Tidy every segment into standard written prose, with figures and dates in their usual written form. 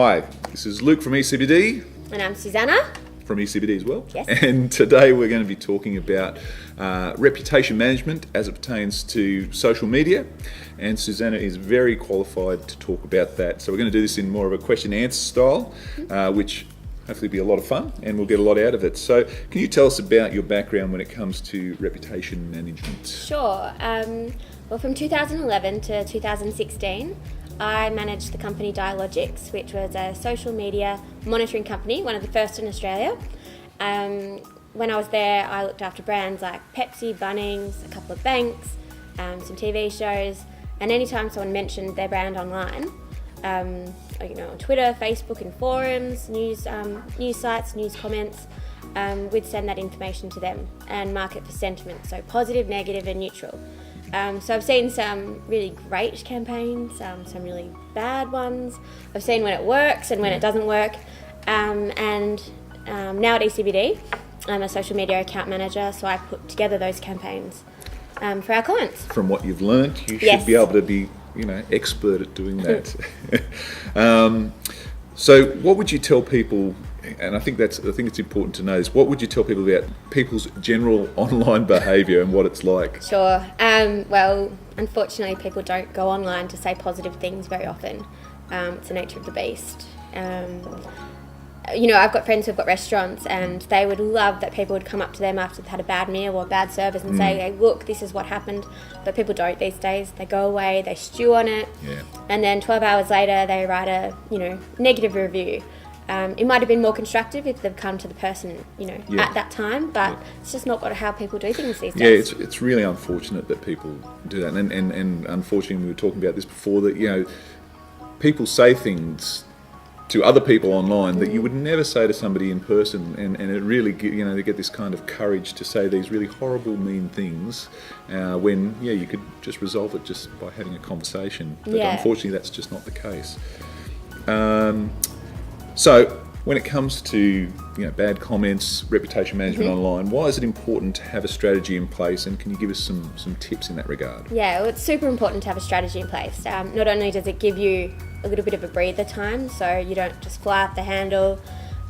Hi, this is Luke from e-CBD. And I'm Susannah. From e-CBD as well. Yes. And today we're going to be talking about reputation management as it pertains to social media. And Susannah is very qualified to talk about that. So we're going to do this in more of a question and answer style, which hopefully be a lot of fun and we'll get a lot out of it. So can you tell us about your background when it comes to reputation management? Sure. Well, from 2011 to 2016, I managed the company Dialogics, which was a social media monitoring company, one of the first in Australia. When I was there, I looked after brands like Pepsi, Bunnings, a couple of banks, some TV shows, and anytime someone mentioned their brand online, on Twitter, Facebook, and forums, news sites, news comments, we'd send that information to them and mark it for sentiment, so positive, negative, and neutral. So I've seen some really great campaigns, some really bad ones. I've seen when it works and when it doesn't work. And now at e-CBD, I'm a social media account manager, so I put together those campaigns for our clients. From what you've learnt, you should be able to be, expert at doing that. So what would you tell people, and I think it's important to know this, what would you tell people about people's general online behaviour and what it's like? Sure. Well, unfortunately, people don't go online to say positive things very often. It's the nature of the beast. I've got friends who've got restaurants and they would love that people would come up to them after they've had a bad meal or a bad service and say, hey, look, this is what happened. But people don't these days. They go away, they stew on it, and then 12 hours later they write a negative review. It might have been more constructive if they've come to the person, at that time, but it's just not how people do things these days. Yeah, it's really unfortunate that people do that. And unfortunately, we were talking about this before, that, people say things to other people online that you would never say to somebody in person, and it really, they get this kind of courage to say these really horrible, mean things when, you could just resolve it just by having a conversation. But unfortunately, that's just not the case. So when it comes to bad comments, reputation management online, why is it important to have a strategy in place, and can you give us some tips in that regard? Yeah, well, it's super important to have a strategy in place. Not only does it give you a little bit of a breather time, so you don't just fly off the handle,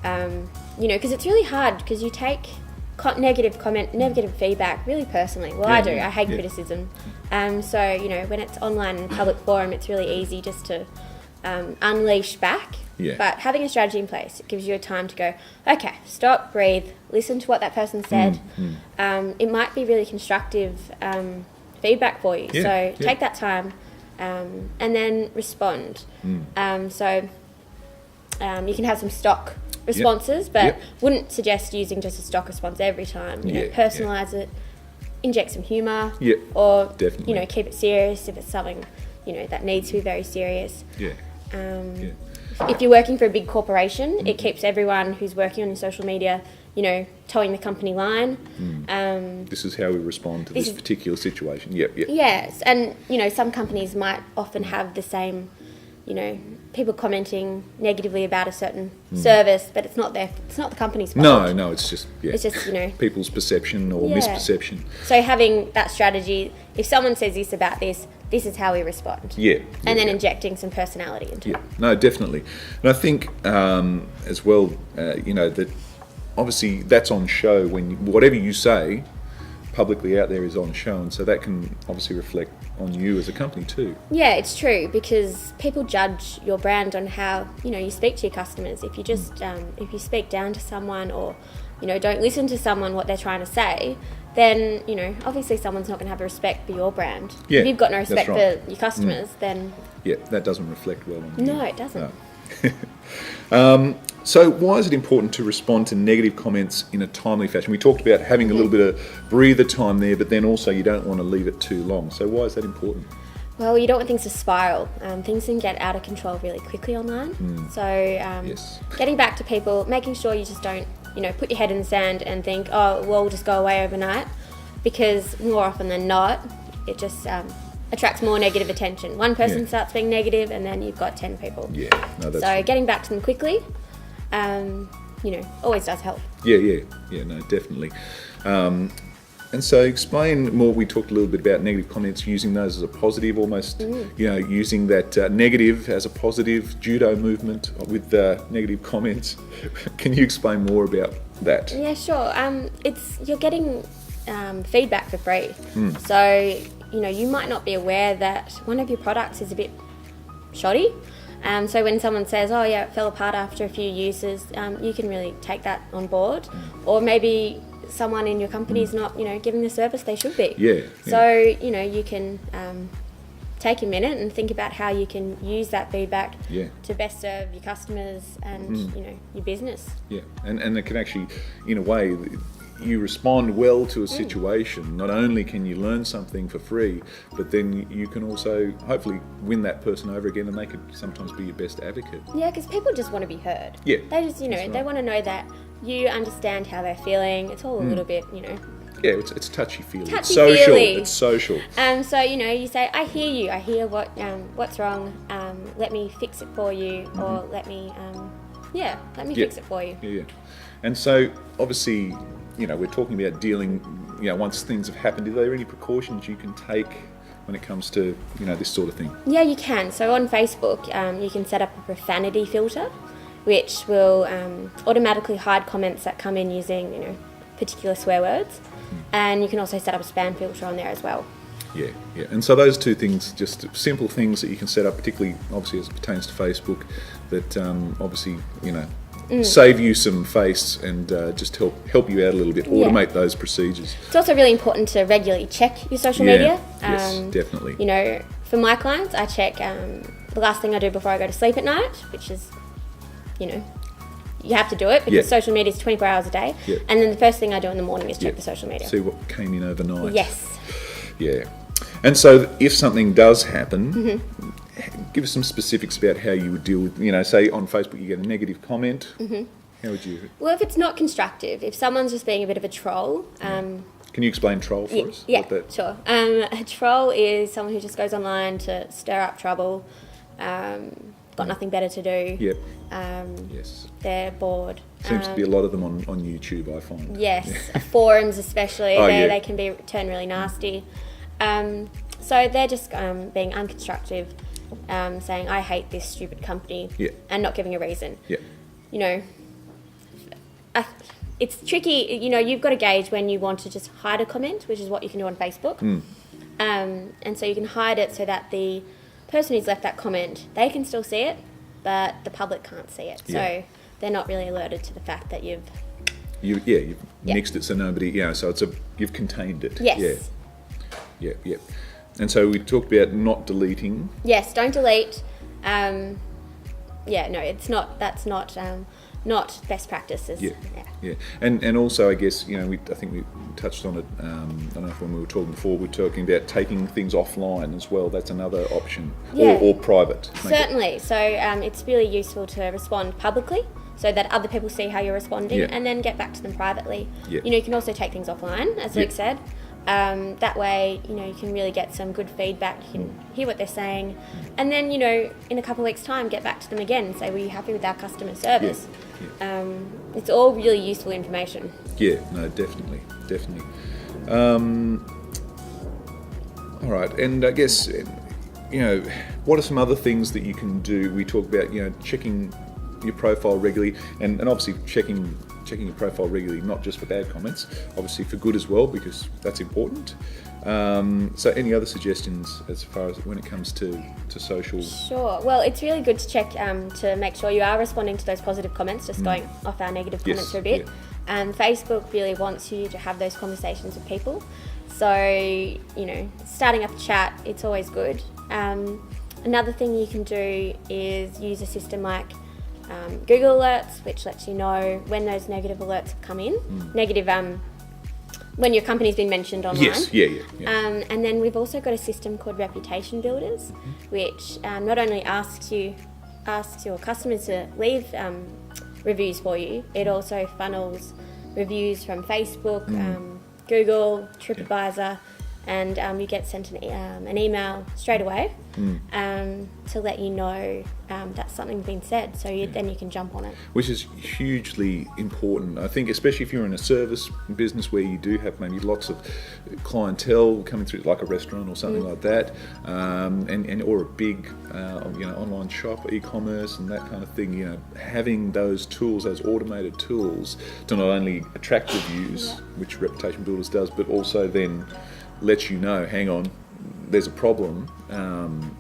because it's really hard, because you take negative feedback really personally. Well, I do. I hate criticism. So when it's online in a public forum, it's really easy just to unleash back. But having a strategy in place, it gives you a time to go, okay, stop, breathe, listen to what that person said. It might be really constructive feedback for you. So take that time and then respond. So you can have some stock responses, but wouldn't suggest using just a stock response every time. Personalise it, inject some humour, or keep it serious if it's something that needs to be very serious. If you're working for a big corporation, it keeps everyone who's working on your social media, towing the company line. This is how we respond to this particular situation. Yes, and some companies might often have the same, people commenting negatively about a certain service, but it's not the company's fault. No, it's just it's just people's perception or misperception. So having that strategy, if someone says this about this is how we respond. And then injecting some personality into it. No, definitely. And I think as well, that obviously that's on show when whatever you say publicly out there is on show, and so that can obviously reflect on you as a company too. Yeah, it's true, because people judge your brand on how you speak to your customers. If you just if you speak down to someone, or don't listen to someone what they're trying to say, then obviously someone's not going to have a respect for your brand. If you've got no respect for your customers, then that doesn't reflect well on you. No, it doesn't. No. So why is it important to respond to negative comments in a timely fashion? We talked about having a little bit of breather time there, but then also you don't want to leave it too long. So why is that important? Well, you don't want things to spiral. Things can get out of control really quickly online. So getting back to people, making sure you just don't put your head in the sand and think, oh, well, we'll just go away overnight, because more often than not, it just attracts more negative attention. One person starts being negative, and then you've got 10 people. So getting back to them quickly, always does help. No, definitely. And so explain more, we talked a little bit about negative comments, using those as a positive almost, using that negative as a positive, judo movement with negative comments. Can you explain more about that? Yeah, sure. You're getting feedback for free. So, you might not be aware that one of your products is a bit shoddy. So when someone says, oh yeah, it fell apart after a few uses, you can really take that on board. Or maybe someone in your company is not, giving the service they should be. Yeah. So, you can take a minute and think about how you can use that feedback to best serve your customers and, your business. Yeah, and it can actually, in a way, you respond well to a situation. Not only can you learn something for free, but then you can also hopefully win that person over again, and they could sometimes be your best advocate. Yeah, because people just want to be heard. Yeah. They just, they want to know that you understand how they're feeling. It's all a little bit, Yeah, it's touchy-feely. It's Touchy-feely. social. It's social. So, you say, I hear you. I hear what's wrong. Let me fix it for you. Or let me fix it for you. Yeah. And so, obviously, we're talking about dealing, once things have happened, are there any precautions you can take when it comes to, this sort of thing? Yeah, you can. So on Facebook, you can set up a profanity filter, which will automatically hide comments that come in using, particular swear words. And you can also set up a spam filter on there as well. Yeah. And so those two things, just simple things that you can set up, particularly, obviously, as it pertains to Facebook, that obviously, save you some face and just help you out a little bit, automate those procedures. It's also really important to regularly check your social media. Yes, definitely. For my clients, I check the last thing I do before I go to sleep at night, which is, you have to do it because social media is 24 hours a day. Yeah. And then the first thing I do in the morning is check the social media. See what came in overnight. Yes. Yeah. And so if something does happen, give us some specifics about how you would deal with, say on Facebook you get a negative comment. How would you? Well, if it's not constructive, if someone's just being a bit of a troll. Can you explain troll for us? Yeah, sure. A troll is someone who just goes online to stir up trouble, got nothing better to do. Yep. Yes. They're bored. Seems to be a lot of them on YouTube, I find. Yes, forums especially. They can turn really nasty. So they're just being unconstructive, saying, I hate this stupid company, and not giving a reason. Yeah. It's tricky, you've got to gauge when you want to just hide a comment, which is what you can do on Facebook. And so you can hide it so that the person who's left that comment, they can still see it, but the public can't see it. So they're not really alerted to the fact that you've mixed it so nobody, so you've contained it. Yes. Yeah. And so we talked about not deleting. Yes, don't delete. That's not best practices. Yeah. And also, I guess, I think we touched on it, I don't know if when we were talking before, we were talking about taking things offline as well. That's another option. Or private. Certainly. So it's really useful to respond publicly so that other people see how you're responding and then get back to them privately. Yeah. You can also take things offline, as Luke said. That way, you can really get some good feedback. You can hear what they're saying. And then, in a couple of weeks' time, get back to them again and say, were you happy with our customer service? Yeah. It's all really useful information. Yeah, no, definitely. All right, and I guess, what are some other things that you can do? We talk about, checking your profile regularly, and obviously checking your profile regularly, not just for bad comments, obviously for good as well, because that's important. So any other suggestions as far as when it comes to social? Sure. Well, it's really good to check to make sure you are responding to those positive comments, just going off our negative comments for a bit. Facebook really wants you to have those conversations with people. So, starting up a chat, it's always good. Another thing you can do is use a system like Google Alerts, which lets you know when those negative alerts have come in. Negative, when your company's been mentioned online. Yes, yeah. And then we've also got a system called Reputation Builders, which not only asks your customers to leave reviews for you, it also funnels reviews from Facebook, Google, TripAdvisor, and you get sent an email straight away to let you know that something's been said, so then you can jump on it. Which is hugely important. I think, especially if you're in a service business where you do have maybe lots of clientele coming through, like a restaurant or something like that, and or a big online shop, e-commerce and that kind of thing. Having those tools, those automated tools, to not only attract reviews, which Reputation Builders does, but also then lets you know, hang on, there's a problem.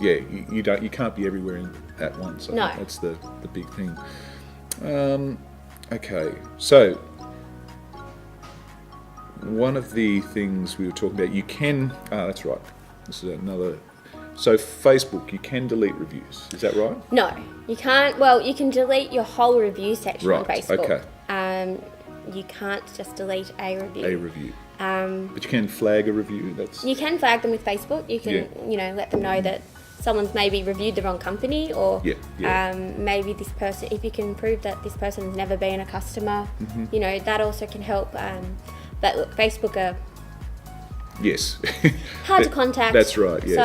You can't be everywhere at once. I think that's the big thing. Okay, so one of the things we were talking about, you can. That's right. This is another. So Facebook, you can delete reviews. Is that right? No, you can't. Well, you can delete your whole review section on Facebook. Okay. You can't just delete a review. A review. But you can flag a review. You can flag them with Facebook. You can, let them know that someone's maybe reviewed the wrong company, or maybe this person. If you can prove that this person's never been a customer, that also can help. But look, Facebook are hard to contact. That's right. Yeah. So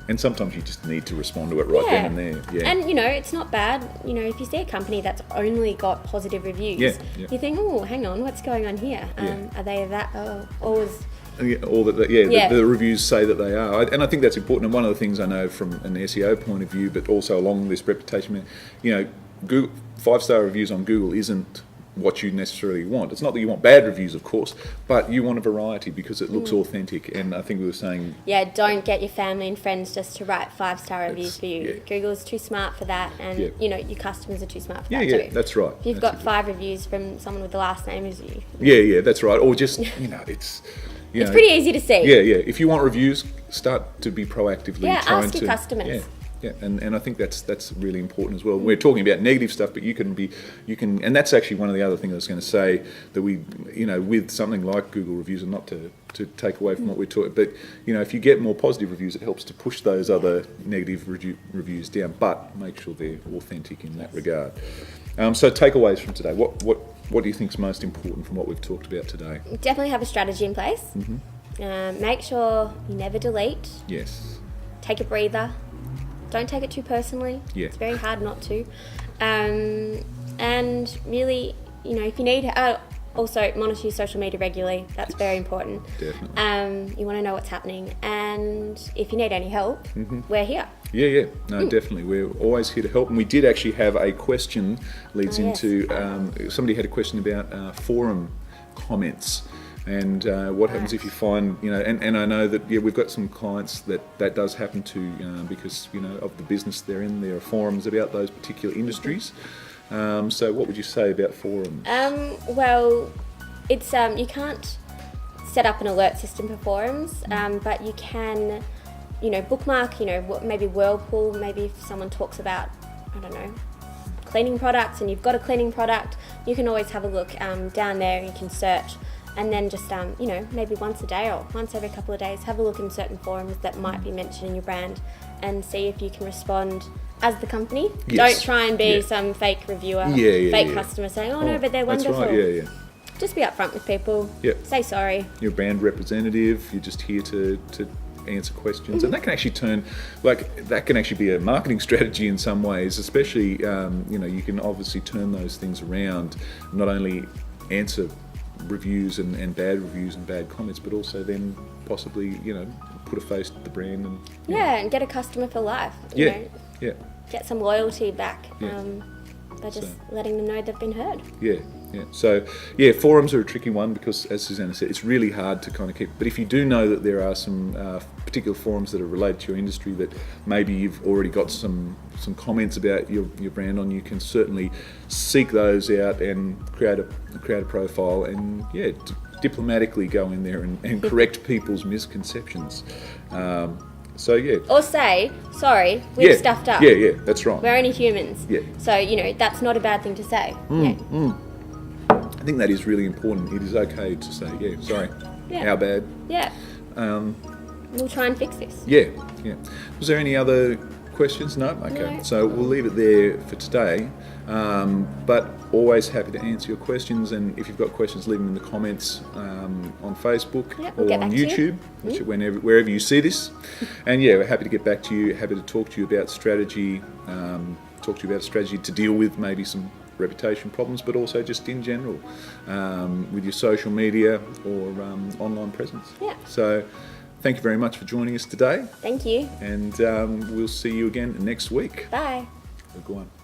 and sometimes you just need to respond to it right then and there. Yeah. And it's not bad. If you see a company that's only got positive reviews, you think, oh, hang on, what's going on here? Are they that? Always. The reviews say that they are, and I think that's important. And one of the things I know from an SEO point of view, but also along this reputation, Google 5-star reviews on Google isn't what you necessarily want. It's not that you want bad reviews, of course, but you want a variety because it looks authentic. And I think we were saying, don't get your family and friends just to write 5-star reviews for you. Google's too smart for that, and your customers are too smart for that too. That's right. If you've got 5 reviews from someone with the last name as you, that's right. Or just it's. It's pretty easy to see. If you want reviews, start to be proactively trying ask your customers. And I think that's really important as well. We're talking about negative stuff, but you can, and that's actually one of the other things I was going to say, that we, with something like Google reviews, and not to take away from what we're talking, but if you get more positive reviews, it helps to push those other negative reviews down. But make sure they're authentic in that regard. So takeaways from today. What do you think is most important from what we've talked about today? Definitely have a strategy in place. Make sure you never delete. Yes. Take a breather. Don't take it too personally. It's very hard not to. And really, if you need, also monitor your social media regularly. That's very important. Definitely. You want to know what's happening. And if you need any help, we're here. No, definitely. We're always here to help. And we did actually have a question into, somebody had a question about forum comments. And what happens if you find, and I know that, we've got some clients that does happen to, because, of the business they're in. There are forums about those particular industries. So what would you say about forums? Well, it's, you can't set up an alert system for forums, but you can, bookmark, maybe Whirlpool, maybe if someone talks about, I don't know, cleaning products and you've got a cleaning product, you can always have a look down there. You can search. And then just, maybe once a day or once every couple of days, have a look in certain forums that might be mentioned in your brand and see if you can respond as the company. Don't try and be some fake reviewer, fake customer saying, no, but they're wonderful. That's right, Just be upfront with people. Say sorry. You're a brand representative. You're just here to answer questions. And that can actually that can actually be a marketing strategy in some ways, especially, you can obviously turn those things around, not only answer reviews and bad reviews and bad comments, but also then possibly put a face to the brand and and get a customer for life. Get some loyalty back by just letting them know they've been heard. So forums are a tricky one because, as Susannah said, it's really hard to kind of keep. But if you do know that there are some particular forums that are related to your industry that maybe you've already got some comments about your brand on, you can certainly seek those out and create a profile and diplomatically go in there and correct people's misconceptions. Or say, sorry, we've stuffed up. That's right. We're only humans. So, that's not a bad thing to say. I think that is really important. It is okay to say, sorry, how bad? We'll try and fix this. Was there any other Questions? No? Okay. No. So we'll leave it there for today. But always happy to answer your questions. And if you've got questions, leave them in the comments on Facebook we'll or get on back to you. YouTube, wherever you see this. And yeah, we're happy to get back to you. Happy to talk to you about strategy. Talk to you about a strategy to deal with maybe some reputation problems, but also just in general with your social media or online presence. Yeah. So thank you very much for joining us today. Thank you. And we'll see you again next week. Bye. Go on.